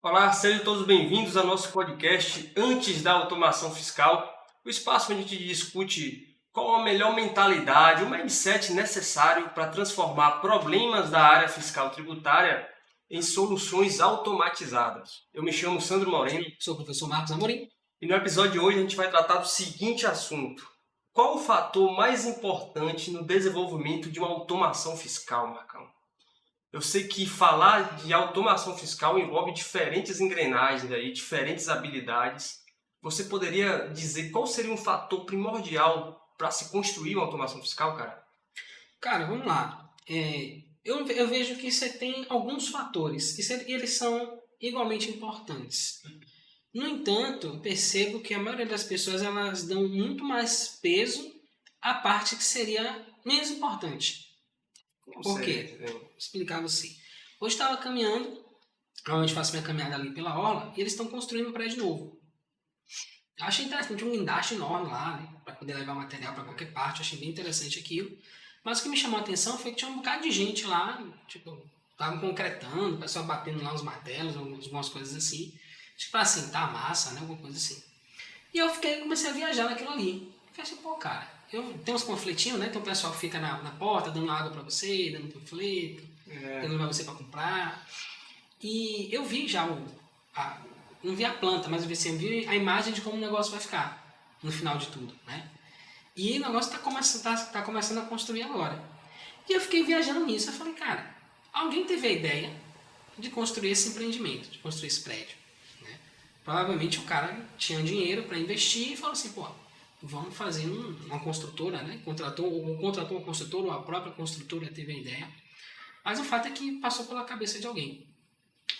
Olá, sejam todos bem-vindos ao nosso podcast Antes da Automação Fiscal, o espaço onde a gente discute qual a melhor mentalidade, o mindset necessário para transformar problemas da área fiscal tributária em soluções automatizadas. Eu me chamo Sandro Moreno, sou o professor Marcos Amorim. E no episódio de hoje a gente vai tratar do seguinte assunto: qual o fator mais importante no desenvolvimento de uma automação fiscal, Marcão? Eu sei que falar de automação fiscal envolve diferentes engrenagens, aí, diferentes habilidades. Você poderia dizer qual seria um fator primordial para se construir uma automação fiscal, cara? Cara, vamos lá. Eu vejo que você tem alguns fatores e eles são igualmente importantes. No entanto, eu percebo que a maioria das pessoas elas dão muito mais peso à parte que seria menos importante. Por quê? Vou explicar a você. Hoje estava caminhando, onde faço minha caminhada ali pela orla, e eles estão construindo um prédio novo. Eu achei interessante, um guindaste enorme lá, né, para poder levar material para qualquer parte, eu achei bem interessante aquilo. Mas o que me chamou a atenção foi que tinha um bocado de gente lá, tipo, estavam concretando, o pessoal batendo lá uns martelos, algumas coisas assim. Tipo, para assentar a massa, né, alguma coisa assim. E eu comecei a viajar naquilo ali. Falei assim, pô, cara, tem uns panfletinhos, né? Então o pessoal fica na porta dando água pra você, dando panfleto, dando pra você pra comprar. E eu vi já não vi a planta, mas eu vi a imagem de como o negócio vai ficar no final de tudo, né? E o negócio tá começando a construir agora. E eu fiquei viajando nisso. Eu falei, cara, alguém teve a ideia de construir esse empreendimento, de construir esse prédio. Provavelmente o cara tinha dinheiro para investir e falou assim, pô, vamos fazer uma construtora, né? Contratou uma construtora, ou a própria construtora teve a ideia. Mas o fato é que passou pela cabeça de alguém.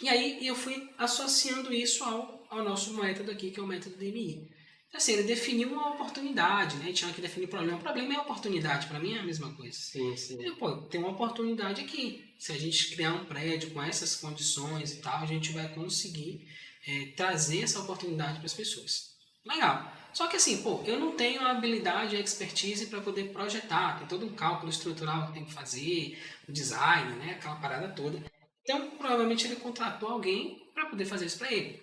E aí eu fui associando isso ao nosso método aqui, que é o método DMI. Assim, ele definiu uma oportunidade, né? Tinha que definir o problema. O problema é a oportunidade, para mim é a mesma coisa. Sim, sim. E, pô, tem uma oportunidade aqui. Se a gente criar um prédio com essas condições e tal, a gente vai conseguir trazer essa oportunidade para as pessoas. Legal. Só que assim, pô, eu não tenho a habilidade, a expertise para poder projetar. Tem todo um cálculo estrutural que tem que fazer, o design, né? Aquela parada toda. Então, provavelmente ele contratou alguém para poder fazer isso para ele.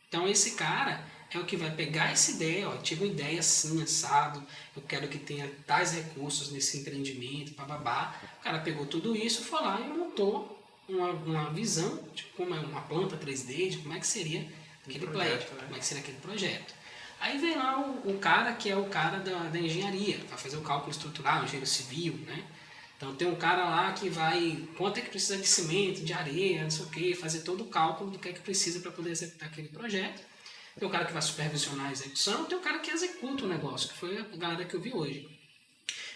Então, esse cara é o que vai pegar essa ideia, ó, tive uma ideia assim, assado, eu quero que tenha tais recursos nesse empreendimento, bababá. O cara pegou tudo isso, foi lá e montou uma visão de como é uma planta 3D, de como é que seria aquele prédio, como é que seria aquele projeto. Aí vem lá o cara que é o cara da engenharia, vai fazer o cálculo estrutural, engenheiro civil, né? Então tem um cara lá que vai, quanto é que precisa de cimento, de areia, não sei o que, fazer todo o cálculo do que é que precisa para poder executar aquele projeto. Tem o cara que vai supervisionar a execução, tem o cara que executa o negócio, que foi a galera que eu vi hoje.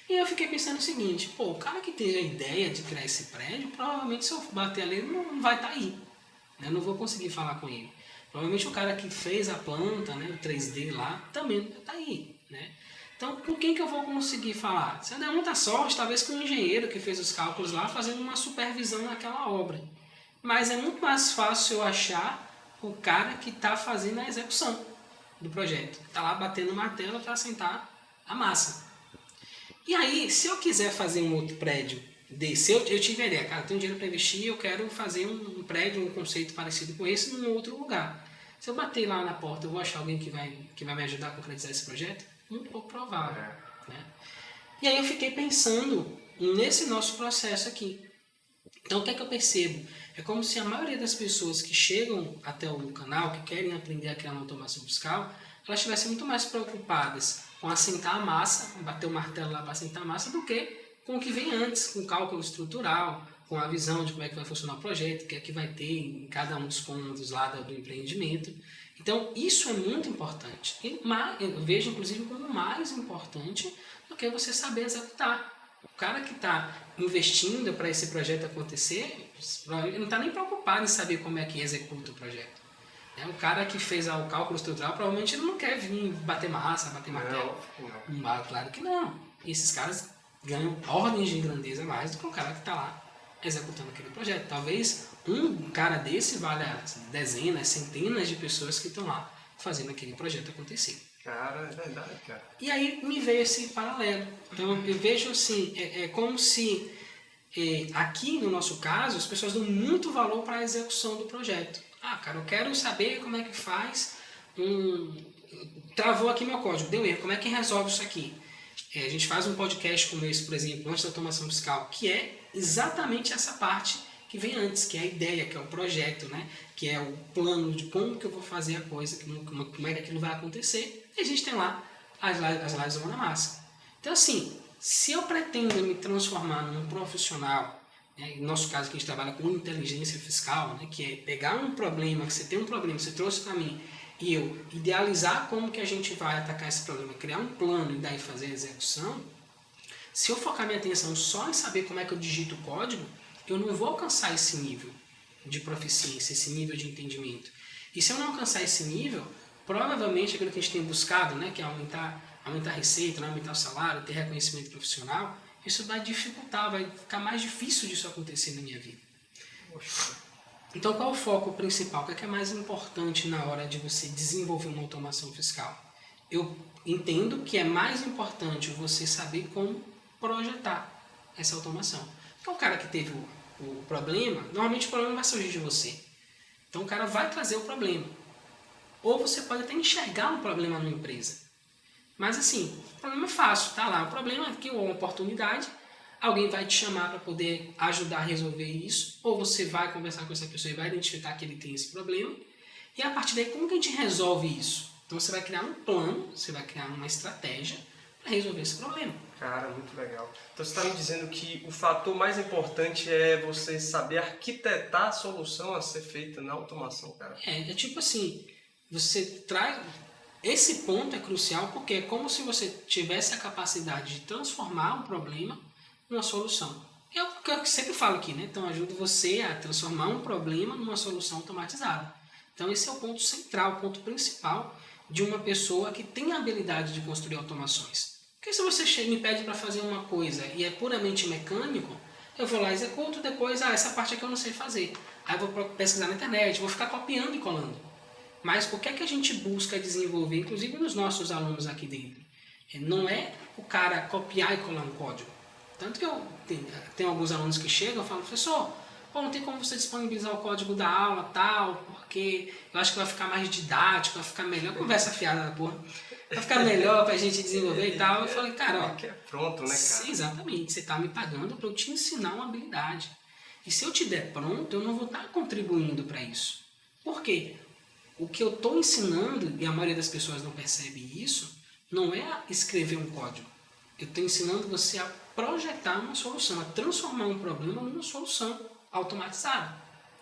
E eu fiquei pensando o seguinte, pô, o cara que teve a ideia de criar esse prédio, provavelmente se eu bater ali, ele não vai estar aí. Eu não vou conseguir falar com ele. Provavelmente o cara que fez a planta, né, o 3D lá, também não vai estar aí, né? Então, com quem que eu vou conseguir falar? Se eu der muita sorte, talvez com o engenheiro que fez os cálculos lá, fazendo uma supervisão naquela obra. Mas é muito mais fácil eu achar o cara que está fazendo a execução do projeto. Está lá batendo o martelo para assentar a massa. E aí, se eu quiser fazer um outro prédio desse, eu tive a ideia, cara, eu tenho dinheiro para investir, eu quero fazer um prédio, um conceito parecido com esse num outro lugar. Se eu bater lá na porta, eu vou achar alguém que vai me ajudar a concretizar esse projeto? Muito pouco provável. Né? E aí eu fiquei pensando nesse nosso processo aqui. Então o que é que eu percebo? É como se a maioria das pessoas que chegam até o canal, que querem aprender a criar uma automação fiscal, elas estivessem muito mais preocupadas com assentar a massa, bater o martelo lá para assentar a massa, do que com o que vem antes, com o cálculo estrutural, com a visão de como é que vai funcionar o projeto, o que é que vai ter em cada um dos cômodos lá do empreendimento. Então, isso é muito importante. Eu vejo, inclusive, como mais importante do que você saber executar. O cara que está investindo para esse projeto acontecer, ele não está nem preocupado em saber como é que executa o projeto. O cara que fez o cálculo estrutural, provavelmente ele não quer vir bater massa, bater martelo. Claro que não. E esses caras ganham ordens de grandeza mais do que o cara que está lá executando aquele projeto. Talvez um cara desse valha dezenas, centenas de pessoas que estão lá fazendo aquele projeto acontecer. Cara, é verdade, cara. E aí me veio esse paralelo. Então eu vejo assim, é como se aqui no nosso caso, as pessoas dão muito valor para a execução do projeto. Ah, cara, eu quero saber como é que faz travou aqui meu código, deu erro, como é que resolve isso aqui? A gente faz um podcast como esse, por exemplo, antes da automação fiscal, que é exatamente essa parte que vem antes, que é a ideia, que é o projeto, né? Que é o plano de como que eu vou fazer a coisa, como é que aquilo vai acontecer. E a gente tem lá as lives da Mão na Massa. Então, assim, se eu pretendo me transformar num profissional, né, no nosso caso que a gente trabalha com inteligência fiscal, né, que é pegar um problema, que você tem um problema, você trouxe para mim, e eu idealizar como que a gente vai atacar esse problema, criar um plano e daí fazer a execução, se eu focar minha atenção só em saber como é que eu digito o código, eu não vou alcançar esse nível de proficiência, esse nível de entendimento. E se eu não alcançar esse nível, provavelmente aquilo que a gente tem buscado, né, que é aumentar a receita, né, aumentar o salário, ter reconhecimento profissional, isso vai dificultar, vai ficar mais difícil disso acontecer na minha vida. Então, qual é o foco principal? O que é mais importante na hora de você desenvolver uma automação fiscal? Eu entendo que é mais importante você saber como projetar essa automação. Porque o cara que teve o problema, normalmente o problema vai surgir de você. Então, o cara vai trazer o problema. Ou você pode até enxergar um problema numa empresa. Mas assim, o problema é fácil, tá lá. O problema é que é uma oportunidade, alguém vai te chamar para poder ajudar a resolver isso, ou você vai conversar com essa pessoa e vai identificar que ele tem esse problema, e a partir daí, como que a gente resolve isso? Então você vai criar um plano, você vai criar uma estratégia para resolver esse problema. Cara, muito legal. Então você está me dizendo que o fator mais importante é você saber arquitetar a solução a ser feita na automação, cara. É tipo assim, você traz... Esse ponto é crucial porque é como se você tivesse a capacidade de transformar um problema numa solução. É o que eu sempre falo aqui, né? Então ajuda você a transformar um problema numa solução automatizada. Então esse é o ponto central, o ponto principal de uma pessoa que tem a habilidade de construir automações. Porque se você me pede para fazer uma coisa e é puramente mecânico, eu vou lá e executo, depois, essa parte aqui eu não sei fazer. Aí eu vou pesquisar na internet, vou ficar copiando e colando. Mas o que é que a gente busca desenvolver, inclusive nos nossos alunos aqui dentro? Não é o cara copiar e colar um código. Tanto que eu tenho alguns alunos que chegam e falam, professor, não tem como você disponibilizar o código da aula tal, porque eu acho que vai ficar mais didático, vai ficar melhor, conversa fiada da porra, vai ficar melhor pra gente desenvolver e tal. Eu falei, cara, Que é pronto, né, cara? Exatamente, você tá me pagando para eu te ensinar uma habilidade. E se eu te der pronto, eu não vou estar contribuindo para isso. Por quê? O que eu estou ensinando, e a maioria das pessoas não percebe isso, não é escrever um código. Eu estou ensinando você a projetar uma solução, a transformar um problema numa solução automatizada.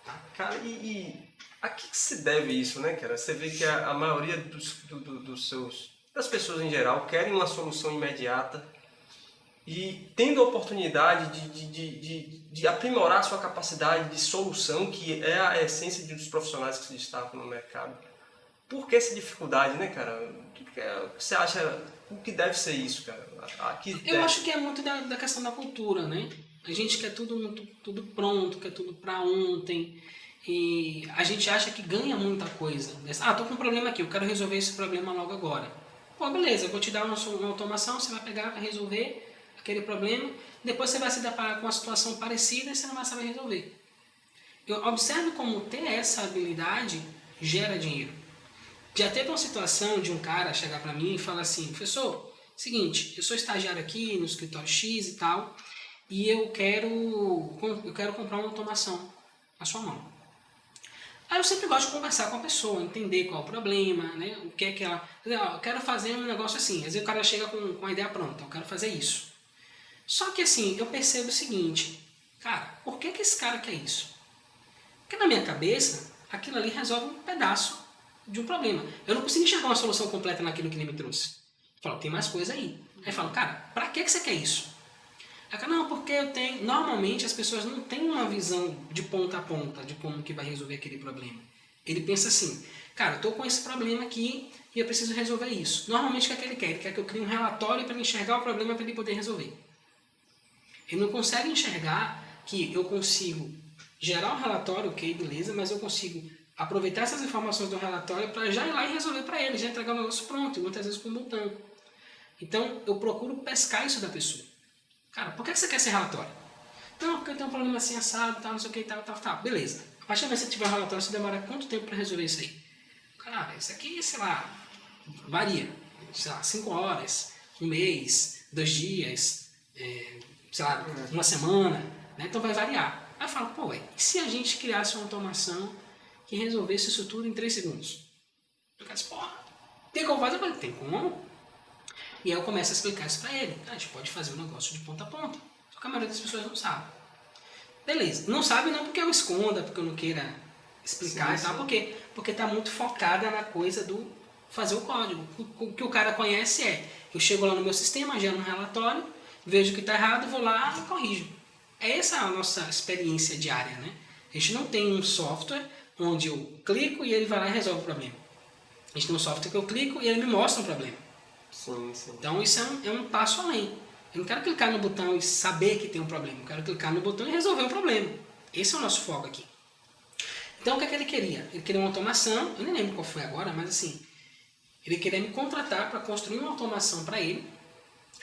Tá? Cara, e a que se deve isso, né, cara? Você vê que a maioria das pessoas em geral querem uma solução imediata e tendo a oportunidade de aprimorar sua capacidade de solução, que é a essência dos profissionais que se destacam no mercado. Por que essa dificuldade, né, cara? O que você acha, o que deve ser isso, cara? Acho que é muito da questão da cultura, né? A gente quer tudo pronto, quer tudo para ontem. E a gente acha que ganha muita coisa. Tô com um problema aqui, eu quero resolver esse problema logo agora. Pô, beleza, eu vou te dar uma automação, você vai pegar, vai resolver aquele problema, depois você vai se deparar com uma situação parecida e você não vai saber resolver. Eu observo como ter essa habilidade gera dinheiro. Já teve uma situação de um cara chegar para mim e falar assim, professor, seguinte, eu sou estagiário aqui no escritório X e tal, e eu quero comprar uma automação na sua mão. Aí eu sempre gosto de conversar com a pessoa, entender qual é o problema, né? O que é que ela... Eu quero fazer um negócio assim, às vezes o cara chega com a ideia pronta, eu quero fazer isso. Só que assim, eu percebo o seguinte, cara, por que esse cara quer isso? Porque na minha cabeça, aquilo ali resolve um pedaço de um problema. Eu não consigo enxergar uma solução completa naquilo que ele me trouxe. Eu falo, tem mais coisa aí. Aí eu falo, cara, pra que você quer isso? Aí falo, não, porque eu tenho... Normalmente as pessoas não têm uma visão de ponta a ponta de como que vai resolver aquele problema. Ele pensa assim, cara, eu tô com esse problema aqui e eu preciso resolver isso. Normalmente o que é que ele quer? Ele quer que eu crie um relatório para enxergar o problema para ele poder resolver. Ele não consegue enxergar que eu consigo gerar um relatório, ok, beleza, mas eu consigo aproveitar essas informações do relatório para já ir lá e resolver para ele, já entregar o negócio pronto, e muitas vezes com um botão. Então, eu procuro pescar isso da pessoa. Cara, por que você quer esse relatório? Não, porque eu tenho um problema assim, assado, tal, não sei o que, tal. Beleza. A partir do momento que você tiver um relatório, você demora quanto tempo para resolver isso aí? Cara, isso aqui, sei lá, varia. Sei lá, 5 horas, um mês, 2 dias, sei lá, uma semana, né? Então vai variar. Aí eu falo, pô, ué, e se a gente criasse uma automação que resolvesse isso tudo em 3 segundos? O cara diz, porra, tem como fazer? Eu falei, tem como? E aí eu começo a explicar isso pra ele. A gente pode fazer um negócio de ponta a ponta. Só que a maioria das pessoas não sabe. Beleza. Não sabe não porque eu esconda, porque eu não queira explicar e tal. Por quê? Porque tá muito focada na coisa do fazer o código. O que o cara conhece é, eu chego lá no meu sistema, gero um relatório, vejo que está errado, vou lá e corrijo. Essa é a nossa experiência diária, né? A gente não tem um software onde eu clico e ele vai lá e resolve o problema. A gente tem um software que eu clico e ele me mostra o problema. Sim, sim. Então isso é um passo além. Eu não quero clicar no botão e saber que tem um problema. Eu quero clicar no botão e resolver o problema. Esse é o nosso foco aqui. Então o que é que ele queria? Ele queria uma automação, eu nem lembro qual foi agora, mas assim, ele queria me contratar para construir uma automação para ele,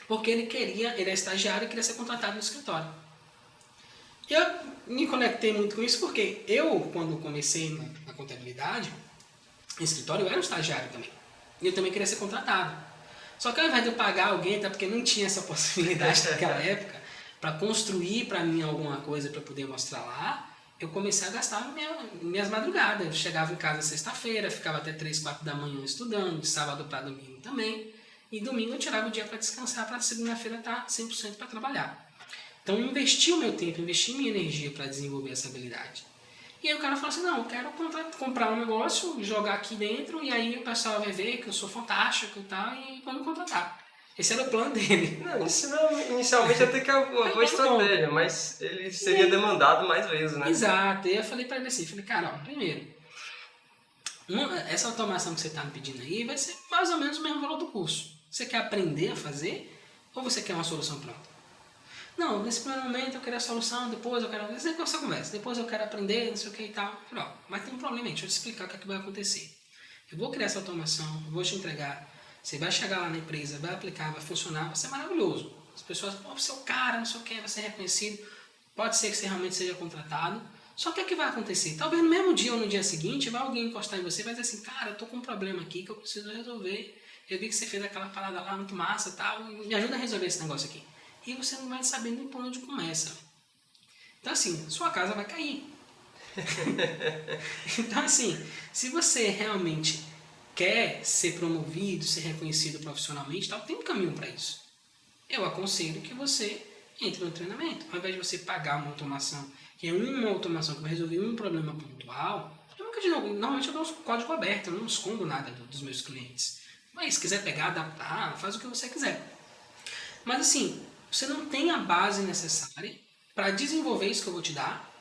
porque ele é estagiário e queria ser contratado no escritório. Eu me conectei muito com isso porque eu, quando comecei na contabilidade, no escritório, eu era um estagiário também. E eu também queria ser contratado. Só que ao invés de eu pagar alguém, até porque não tinha essa possibilidade naquela época, para construir para mim alguma coisa para poder mostrar lá, eu comecei a gastar minhas madrugadas. Eu chegava em casa sexta-feira, ficava até 3, 4 da manhã estudando, de sábado para domingo também. E domingo eu tirava o dia para descansar, para segunda-feira estar 100% para trabalhar. Então eu investi o meu tempo, investi minha energia para desenvolver essa habilidade. E aí o cara falou assim, não, eu quero comprar um negócio, jogar aqui dentro, e aí o pessoal vai ver que eu sou fantástico e tal, e vão me contratar. Esse era o plano dele. Não, isso não, inicialmente até que é uma boa estratégia, mas ele seria demandado mais vezes, né? Exato. E eu falei pra ele assim, cara, ó, primeiro, essa automação que você está me pedindo aí vai ser mais ou menos o mesmo valor do curso. Você quer aprender a fazer ou você quer uma solução pronta? Não, nesse primeiro momento eu quero a solução, depois eu quero... Você conversa, depois eu quero aprender, não sei o que e tal. Falei, ó, mas tem um problema aí, deixa eu te explicar o que, é que vai acontecer. Eu vou criar essa automação, eu vou te entregar, você vai chegar lá na empresa, vai aplicar, vai funcionar, vai ser maravilhoso. As pessoas, pô, você é o cara, não sei o que, vai ser reconhecido, pode ser que você realmente seja contratado. Só que o que vai acontecer? Talvez no mesmo dia ou no dia seguinte, vai alguém encostar em você e vai dizer assim, cara, eu tô com um problema aqui que eu preciso resolver. Eu vi que você fez aquela parada lá muito massa e tal, me ajuda a resolver esse negócio aqui. E você não vai saber nem por onde começa. Então assim, sua casa vai cair. Então assim, se você realmente quer ser promovido, ser reconhecido profissionalmente, tal, tem um caminho para isso. Eu aconselho que você entre no treinamento. Ao invés de você pagar uma automação, que é uma automação que vai resolver um problema pontual, eu nunca digo, normalmente eu dou um código aberto, eu não escondo nada dos meus clientes. Mas se quiser pegar, adaptar, faz o que você quiser. Mas assim, você não tem a base necessária para desenvolver isso que eu vou te dar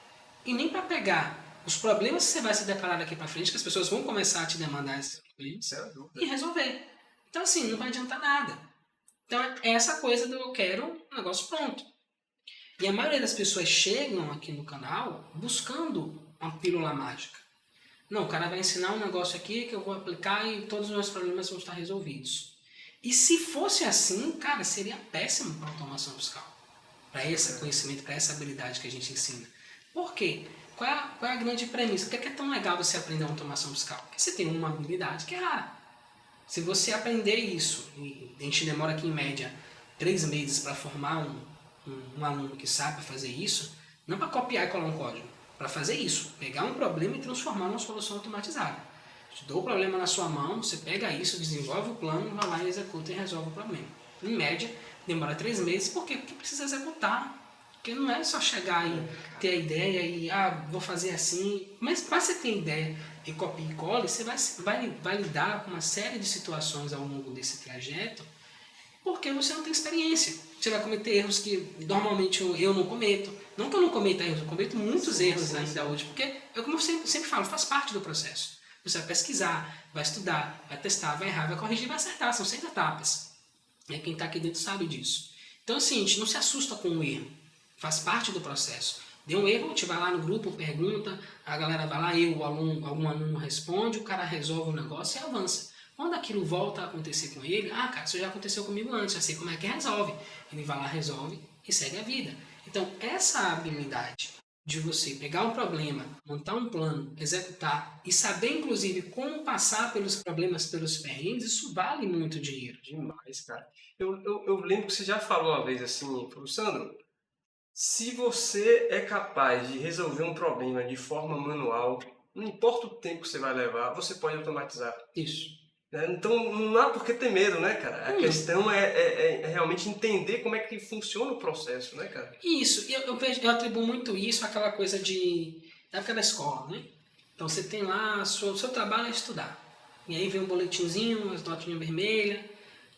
e nem para pegar os problemas que você vai se deparar daqui para frente, que as pessoas vão começar a te demandar esses problemas e resolver. Então assim, não vai adiantar nada. Então é essa coisa do eu quero um negócio pronto. E a maioria das pessoas chegam aqui no canal buscando uma pílula mágica. Não, o cara vai ensinar um negócio aqui que eu vou aplicar e todos os meus problemas vão estar resolvidos. E se fosse assim, cara, seria péssimo para a automação fiscal. Para esse conhecimento, para essa habilidade que a gente ensina. Por quê? Qual é a grande premissa? Por que é tão legal você aprender a automação fiscal? Porque você tem uma habilidade que é rara. Se você aprender isso, e a gente demora aqui em média 3 meses para formar um aluno que sabe fazer isso, não para copiar e colar um código, para fazer isso, pegar um problema e transformar numa solução automatizada. Te dou o problema na sua mão, você pega isso, desenvolve o plano, vai lá e executa e resolve o problema. Em média, demora 3 meses, por quê? Porque precisa executar. Porque não é só chegar e ter a ideia e, vou fazer assim. Mas para você ter ideia e copia e cola, você vai lidar com uma série de situações ao longo desse trajeto, porque você não tem experiência. Você vai cometer erros que normalmente eu não cometo. Não que eu não cometa erros, eu cometo muitos erros ainda hoje, porque, como eu sempre falo, faz parte do processo. Você vai pesquisar, vai estudar, vai testar, vai errar, vai corrigir, vai acertar. São 6 etapas. Quem está aqui dentro sabe disso. Então assim, a gente não se assusta com o erro. Faz parte do processo. Deu um erro, a gente vai lá no grupo, pergunta, a galera vai lá, algum aluno responde, o cara resolve o negócio e avança. Quando aquilo volta a acontecer com ele, cara, isso já aconteceu comigo antes, já sei como é que resolve. Ele vai lá, resolve e segue a vida. Então, essa habilidade de você pegar um problema, montar um plano, executar e saber, inclusive, como passar pelos problemas, pelos perrengues, isso vale muito dinheiro. Demais, cara. Eu lembro que você já falou uma vez assim, falou, Sandro, se você é capaz de resolver um problema de forma manual, não importa o tempo que você vai levar, você pode automatizar. Isso. Né? Então não há por que ter medo, né, cara? A questão é realmente entender como é que funciona o processo, né, cara? Isso, e eu atribuo muito isso àquela coisa da época da escola, né? Então você tem lá, o seu trabalho é estudar. E aí vem um boletinzinho, as notinhas vermelhas,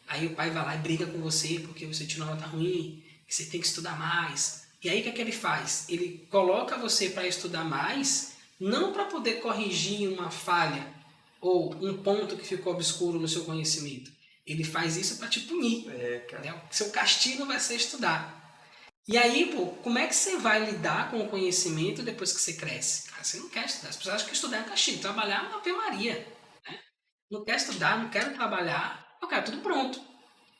aí o pai vai lá e briga com você porque você tirou uma nota ruim, que você tem que estudar mais. E aí o que é que ele faz? Ele coloca você para estudar mais, não para poder corrigir uma falha ou um ponto que ficou obscuro no seu conhecimento. Ele faz isso para te punir. Cara. Né? Seu castigo vai ser estudar. E aí, pô, como é que você vai lidar com o conhecimento depois que você cresce? Cara, você não quer estudar. As pessoas acham que estudar é um castigo. Trabalhar é uma Ave Maria. Né? Não quer estudar, não quero trabalhar, eu quero tudo pronto.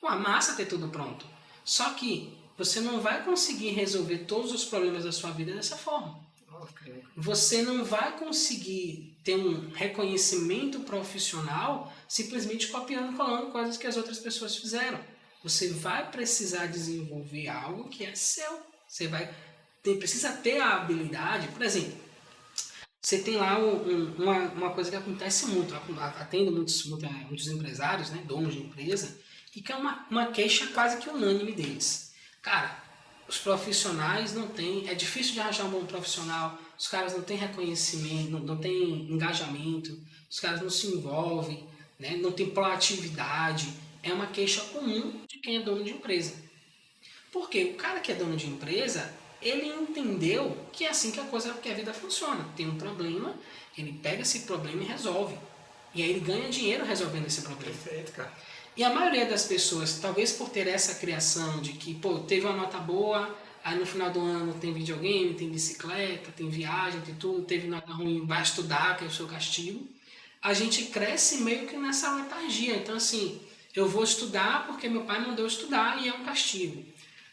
Pô, a massa ter tudo pronto. Só que você não vai conseguir resolver todos os problemas da sua vida dessa forma. Okay. Você não vai conseguir ter um reconhecimento profissional simplesmente copiando e colando coisas que as outras pessoas fizeram. Você vai precisar desenvolver algo que é seu. Você precisa ter a habilidade. Por exemplo, você tem lá uma coisa que acontece muito. Atendo muitos empresários, né, donos de empresa, e que é uma queixa quase que unânime deles. Cara, os profissionais não têm... É difícil de arranjar um bom profissional. Os caras não têm reconhecimento, não têm engajamento. Os caras não se envolvem, né, não têm proatividade. É uma queixa comum de quem é dono de empresa. Porque o cara que é dono de empresa, ele entendeu que é assim que a vida funciona. Tem um problema, ele pega esse problema e resolve. E aí ele ganha dinheiro resolvendo esse problema. Perfeito, cara. E a maioria das pessoas, talvez por ter essa criação de que, pô, teve uma nota boa, aí no final do ano tem videogame, tem bicicleta, tem viagem, tem tudo, teve nota ruim, vai estudar, que é o seu castigo. A gente cresce meio que nessa letargia. Então, assim, eu vou estudar porque meu pai mandou estudar e é um castigo.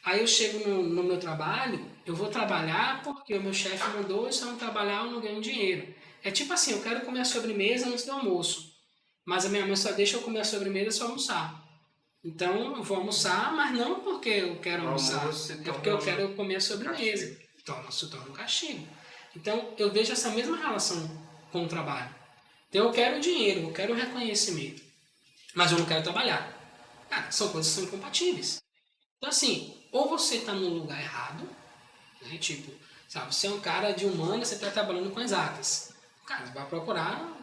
Aí eu chego no meu trabalho, eu vou trabalhar porque o meu chefe mandou, se eu não trabalhar eu não ganho dinheiro. É tipo assim, eu quero comer a sobremesa antes do almoço, mas a minha mãe só deixa eu comer a sobremesa se eu almoçar. Então eu vou almoçar, mas não porque eu quero almoçar, é porque eu quero comer a sobremesa. Então se torna um castigo. Então eu vejo essa mesma relação com o trabalho. Então eu quero dinheiro, eu quero reconhecimento, mas eu não quero trabalhar. Cara, são coisas que são incompatíveis. Então assim, ou você está no lugar errado, né? Tipo, sabe, você é um cara de humanas, você está trabalhando com exatas. Cara, você vai procurar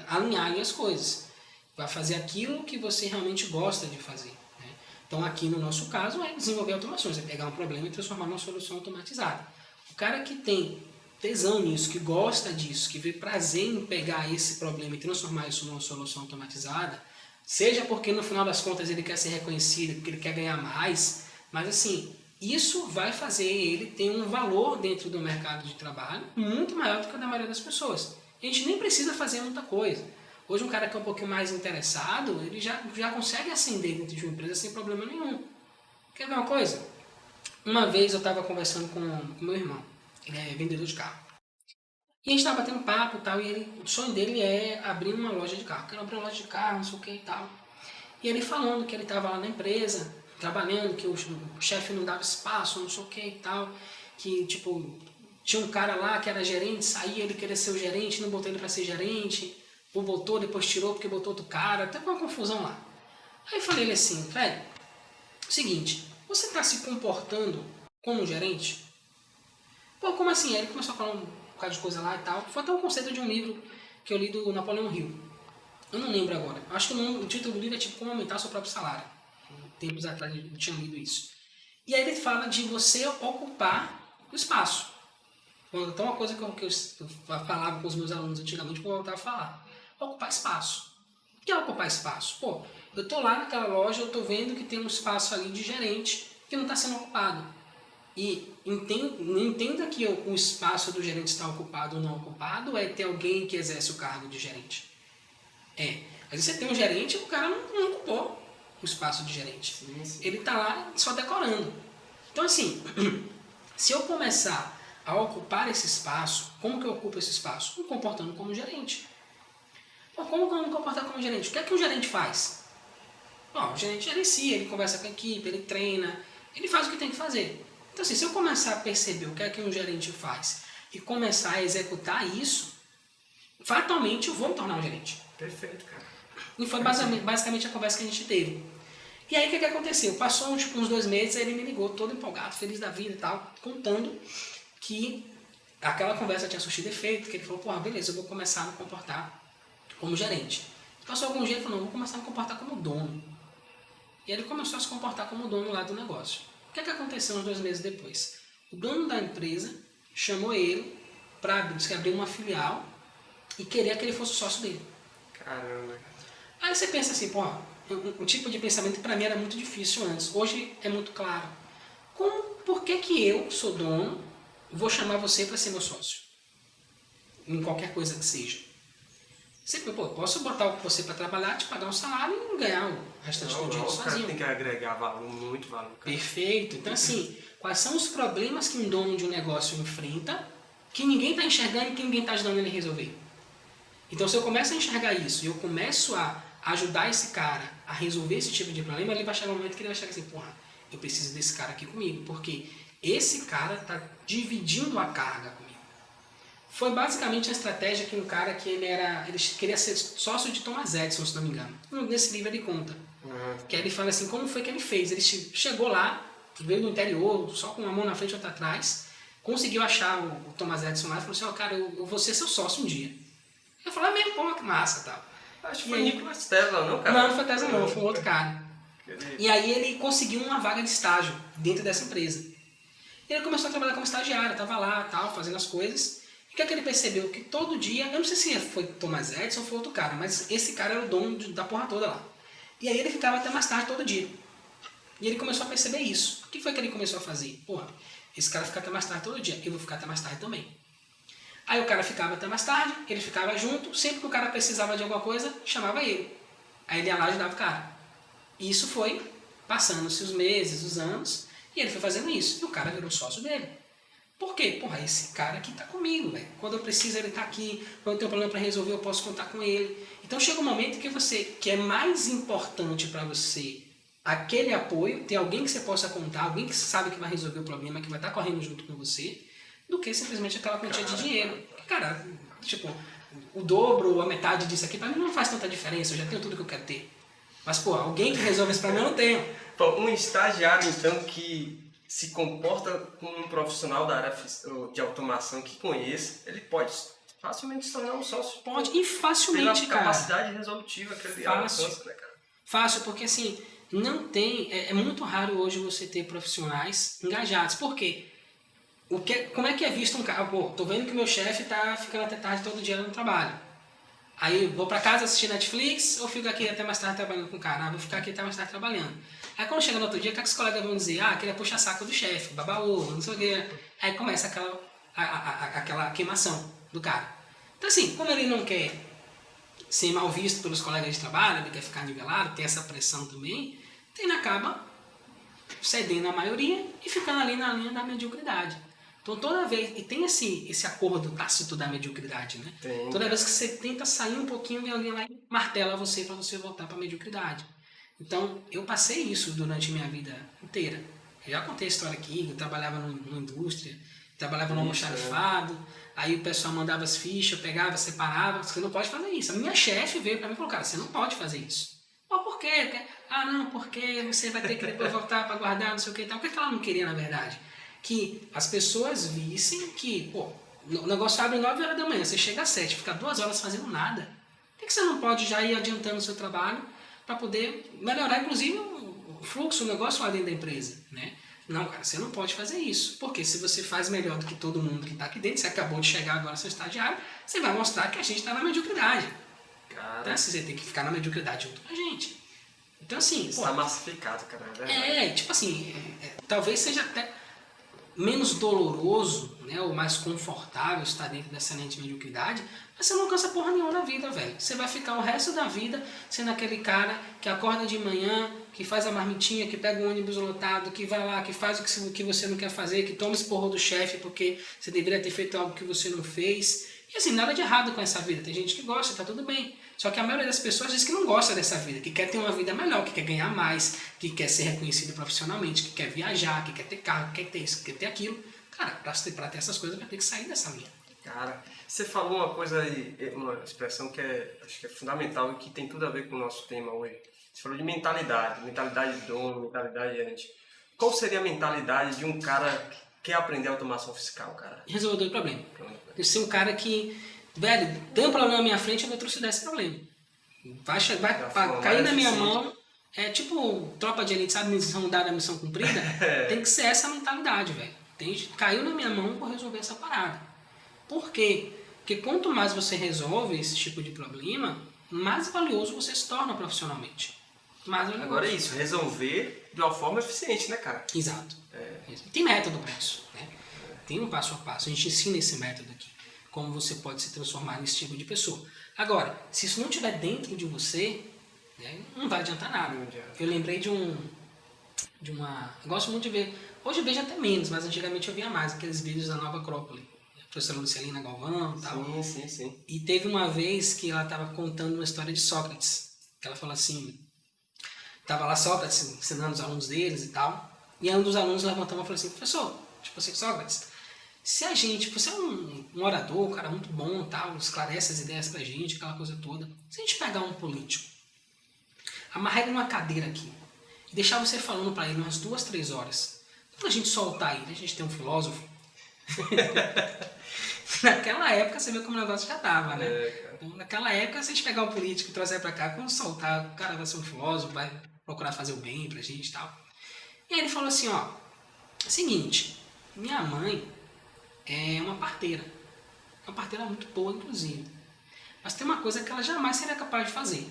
alinhar as coisas. Vai fazer aquilo que você realmente gosta de fazer. Né? Então aqui no nosso caso é desenvolver automações, é pegar um problema e transformar numa solução automatizada. O cara que tem tesão nisso, que gosta disso, que vê prazer em pegar esse problema e transformar isso numa solução automatizada, seja porque no final das contas ele quer ser reconhecido, porque ele quer ganhar mais, mas assim, isso vai fazer ele ter um valor dentro do mercado de trabalho muito maior do que a da maioria das pessoas. A gente nem precisa fazer muita coisa. Hoje um cara que é um pouquinho mais interessado, ele já consegue ascender dentro de uma empresa sem problema nenhum. Quer ver uma coisa? Uma vez eu estava conversando com meu irmão, ele é vendedor de carro. E a gente estava batendo papo e tal, e o sonho dele é abrir uma loja de carro. Quero abrir uma loja de carro, não sei o que e tal. E ele falando que ele estava lá na empresa, trabalhando, que o chefe não dava espaço, não sei o que e tal. Que, tipo, tinha um cara lá que era gerente, saía, ele queria ser o gerente, não botou ele para ser gerente. Ou botou, depois tirou porque botou outro cara. Até uma confusão lá. Aí eu falei ele assim, velho, seguinte, você está se comportando como gerente? Pô, como assim? Aí ele começou a falar um bocado de coisa lá e tal. Foi até um conceito de um livro que eu li do Napoleão Hill. Eu não lembro agora. Acho que o título do livro é tipo Como Aumentar Seu Próprio Salário. Tempos atrás eu tinha lido isso. E aí ele fala de você ocupar o espaço. Então uma coisa que eu falava com os meus alunos antigamente, vou voltar a falar. Ocupar espaço. O que é ocupar espaço? Pô, eu tô lá naquela loja, eu tô vendo que tem um espaço ali de gerente que não está sendo ocupado. E entenda que o espaço do gerente está ocupado ou não ocupado é ter alguém que exerce o cargo de gerente. Às vezes você tem um gerente e o cara não ocupou o espaço de gerente. Sim. Ele está lá só decorando. Então assim, Se eu começar a ocupar esse espaço, como que eu ocupo esse espaço? Me comportando como gerente. Bom, como que eu me comportar como gerente? O que é que o gerente faz? Bom, o gerente gerencia, ele conversa com a equipe, ele treina, ele faz o que tem que fazer. Então, assim, se eu começar a perceber o que é que um gerente faz e começar a executar isso, fatalmente eu vou me tornar um gerente. Perfeito, cara. E foi basicamente a conversa que a gente teve. E aí o que aconteceu? Passou tipo, uns 2 meses, ele me ligou todo empolgado, feliz da vida e tal, contando que aquela conversa tinha surtido efeito, que ele falou, porra, beleza, eu vou começar a me comportar como gerente. Passou algum dia, ele falou, não, eu vou começar a me comportar como dono. E ele começou a se comportar como dono lá do negócio. O que aconteceu uns 2 meses depois? O dono da empresa chamou ele para abrir uma filial e queria que ele fosse sócio dele. Caramba. Aí você pensa assim, pô, um tipo de pensamento que para mim era muito difícil antes. Hoje é muito claro. Por que eu, sou dono, vou chamar você para ser meu sócio? Em qualquer coisa que seja. Sempre, pô, posso botar você para trabalhar, te pagar um salário e ganhar o restante do dinheiro sozinho. O cara tem que agregar valor, muito valor. Cara. Perfeito. Então, assim, quais são os problemas que um dono de um negócio enfrenta que ninguém está enxergando e que ninguém está ajudando ele a resolver? Então, se eu começo a enxergar isso e eu começo a ajudar esse cara a resolver esse tipo de problema, ele vai chegar um momento que ele vai chegar assim, porra, eu preciso desse cara aqui comigo, porque esse cara está dividindo a carga comigo. Foi basicamente a estratégia que um cara que ele queria ser sócio de Thomas Edison, se não me engano. Nesse livro ele conta. Que aí ele fala assim, como foi que ele fez? Ele chegou lá, veio do interior, só com uma mão na frente e outra atrás, conseguiu achar o Thomas Edison lá e falou assim, ó, cara, eu vou ser seu sócio um dia. Eu falei, mesmo, pô, que massa, tal. Acho que foi Nikola Tesla, não, cara? Não foi Tesla não, foi um outro cara. E aí ele conseguiu uma vaga de estágio dentro dessa empresa. E ele começou a trabalhar como estagiário, estava lá, tal, fazendo as coisas. E o que é que ele percebeu? Que todo dia, eu não sei se foi Thomas Edison ou foi outro cara, mas esse cara era o dono da porra toda lá. E aí ele ficava até mais tarde todo dia. E ele começou a perceber isso. O que foi que ele começou a fazer? Porra, esse cara fica até mais tarde todo dia, eu vou ficar até mais tarde também. Aí o cara ficava até mais tarde, ele ficava junto, sempre que o cara precisava de alguma coisa, chamava ele. Aí ele ia lá e ajudava o cara. E isso foi passando-se os meses, os anos, e ele foi fazendo isso. E o cara virou sócio dele. Por quê? Porra, esse cara aqui tá comigo, velho. Quando eu preciso, ele tá aqui. Quando eu tenho um problema para resolver, eu posso contar com ele. Então chega um momento que é mais importante para você aquele apoio, ter alguém que você possa contar, alguém que sabe que vai resolver o problema, que vai estar correndo junto com você, do que simplesmente aquela quantia de dinheiro. Cara, tipo, o dobro ou a metade disso aqui, pra mim não faz tanta diferença, eu já tenho tudo que eu quero ter. Mas, pô, alguém que resolve isso pra mim eu não tenho. Um estagiário, então, que se comporta como um profissional da área de automação que conheça, ele pode facilmente se tornar um sócio. Pode, e facilmente, pela capacidade resolutiva que ele alcança, né, cara? Fácil, porque assim, não tem, é muito raro hoje você ter profissionais engajados. Por quê? Como é que é visto um cara? Pô, tô vendo que meu chefe tá ficando até tarde todo dia no trabalho. Aí vou pra casa assistir Netflix ou fico aqui até mais tarde trabalhando com o cara? Vou ficar aqui até mais tarde trabalhando. Aí quando chega no outro dia, o que os colegas vão dizer? Ah, aquele é puxa-saco do chefe, babaú, não sei o quê. Aí começa aquela queimação do cara. Então assim, como ele não quer ser mal visto pelos colegas de trabalho, ele quer ficar nivelado, tem essa pressão também, ele acaba cedendo a maioria e ficando ali na linha da mediocridade. Então toda vez, e tem esse acordo tácito da mediocridade, né? Tem, toda vez que você tenta sair um pouquinho, vem alguém lá e martela você para você voltar para a mediocridade. Então eu passei isso durante minha vida inteira. Eu já contei a história aqui, eu trabalhava numa indústria, trabalhava no almoxarifado, aí o pessoal mandava as fichas, eu pegava, separava, você não pode fazer isso. A minha chefe veio para mim e falou, cara, você não pode fazer isso. Por quê? Ah, não, porque você vai ter que depois voltar para guardar, não sei o que e tal. O que ela não queria, na verdade? Que as pessoas vissem que, pô, o negócio abre 9 horas da manhã, você chega às 7, fica 2 horas fazendo nada. Por que você não pode já ir adiantando o seu trabalho para poder melhorar, inclusive, o fluxo, o negócio lá dentro da empresa, né? Não, cara, você não pode fazer isso. Porque se você faz melhor do que todo mundo que está aqui dentro, você acabou de chegar agora, seu estagiário, você vai mostrar que a gente está na mediocridade. Então, assim, você tem que ficar na mediocridade junto com a gente. Então, assim... Está massificado, cara. Tipo assim, talvez seja até... menos doloroso, né, ou mais confortável estar dentro dessa lente de mediocridade, mas você não alcança porra nenhuma na vida, velho. Você vai ficar o resto da vida sendo aquele cara que acorda de manhã, que faz a marmitinha, que pega um ônibus lotado, que vai lá, que faz o que você não quer fazer, que toma esporro do chefe porque você deveria ter feito algo que você não fez. E assim, nada de errado com essa vida. Tem gente que gosta, tá tudo bem. Só que a maioria das pessoas diz que não gosta dessa vida, que quer ter uma vida melhor, que quer ganhar mais, que quer ser reconhecido profissionalmente, que quer viajar, que quer ter carro, que quer ter isso, que quer ter aquilo. Cara, pra ter essas coisas vai ter que sair dessa linha. Cara, você falou uma coisa aí, uma expressão que acho que é fundamental e que tem tudo a ver com o nosso tema hoje. Você falou de mentalidade de dono, mentalidade de gerente. Qual seria a mentalidade de um cara que quer aprender automação fiscal, cara? Resolvedor de problema. Eu ser um cara que, velho, tem um problema na minha frente, eu vou trucidar esse problema. Vai cair na minha mão, é tipo tropa de elite, sabe, missão dada, missão cumprida? Tem que ser essa mentalidade, velho. Caiu na minha mão, eu vou resolver essa parada. Por quê? Porque quanto mais você resolve esse tipo de problema, mais valioso você se torna profissionalmente. Mais valioso. Agora é isso, resolver de uma forma eficiente, né, cara? Exato. Tem método para isso, né? Tem um passo a passo. A gente ensina esse método aqui. Como você pode se transformar nesse tipo de pessoa. Agora, se isso não estiver dentro de você, né, não vai adiantar nada. Eu lembrei de uma... Eu gosto muito de ver... Hoje eu vejo até menos, mas antigamente eu via mais aqueles vídeos da Nova Acrópole. A professora Lucilina Galvão e tal. Sim. E teve uma vez que ela estava contando uma história de Sócrates. Que ela falou assim... Tava lá Sócrates ensinando os alunos deles e tal. E um dos alunos levantou e falou assim, professor, tipo assim, Sócrates, se a gente, você é um orador, um cara muito bom, tal, esclarece as ideias pra gente, aquela coisa toda. Se a gente pegar um político, amarrar ele numa cadeira aqui, e deixar você falando pra ele umas 2, 3 horas, quando a gente soltar ele, a gente tem um filósofo. Naquela época você vê como o negócio já tava, né? Então, naquela época, se a gente pegar um político e trazer pra cá, quando soltar, o cara vai ser um filósofo, vai procurar fazer o bem pra gente e tal. E aí ele falou assim, ó, seguinte, minha mãe é uma parteira muito boa, inclusive. Mas tem uma coisa que ela jamais seria capaz de fazer,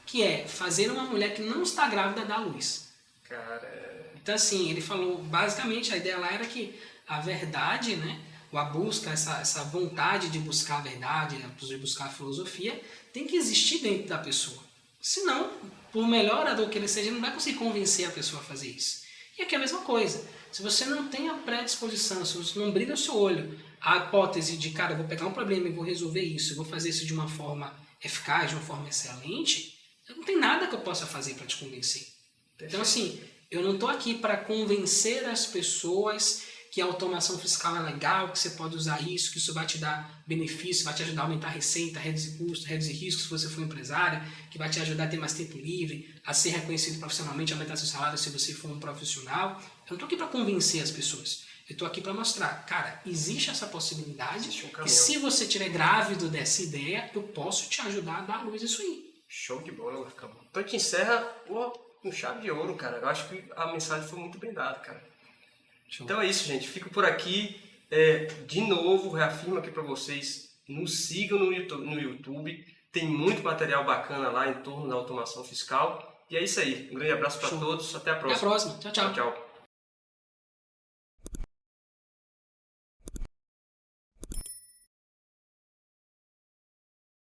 que é fazer uma mulher que não está grávida dar luz. Cara... Então, assim, ele falou, basicamente, a ideia lá era que a verdade, né, a busca, essa vontade de buscar a verdade, de buscar a filosofia, tem que existir dentro da pessoa. Senão, por melhor orador que ele seja, ele não vai conseguir convencer a pessoa a fazer isso. E aqui é a mesma coisa. Se você não tem a predisposição, se você não brilha o seu olho, a hipótese de, cara, eu vou pegar um problema e vou resolver isso, eu vou fazer isso de uma forma eficaz, de uma forma excelente, não tem nada que eu possa fazer para te convencer. Então, assim, eu não estou aqui para convencer as pessoas que a automação fiscal é legal, que você pode usar isso, que isso vai te dar benefício, vai te ajudar a aumentar a receita, reduzir custos, reduzir riscos se você for empresário, que vai te ajudar a ter mais tempo livre, a ser reconhecido profissionalmente, aumentar seu salário se você for um profissional. Eu não estou aqui para convencer as pessoas. Eu estou aqui para mostrar, cara, existe essa possibilidade e se você estiver grávido dessa ideia, eu posso te ajudar a dar luz a isso aí. Show de bola, Marcão. Então a gente encerra com chave de ouro, cara. Eu acho que a mensagem foi muito bem dada, cara. Show. Então é isso, gente. Fico por aqui. De novo, reafirmo aqui para vocês, nos sigam no YouTube. Tem muito material bacana lá em torno da automação fiscal. E é isso aí. Um grande abraço para todos. Até a próxima. Até a próxima. Tchau, tchau. Tchau.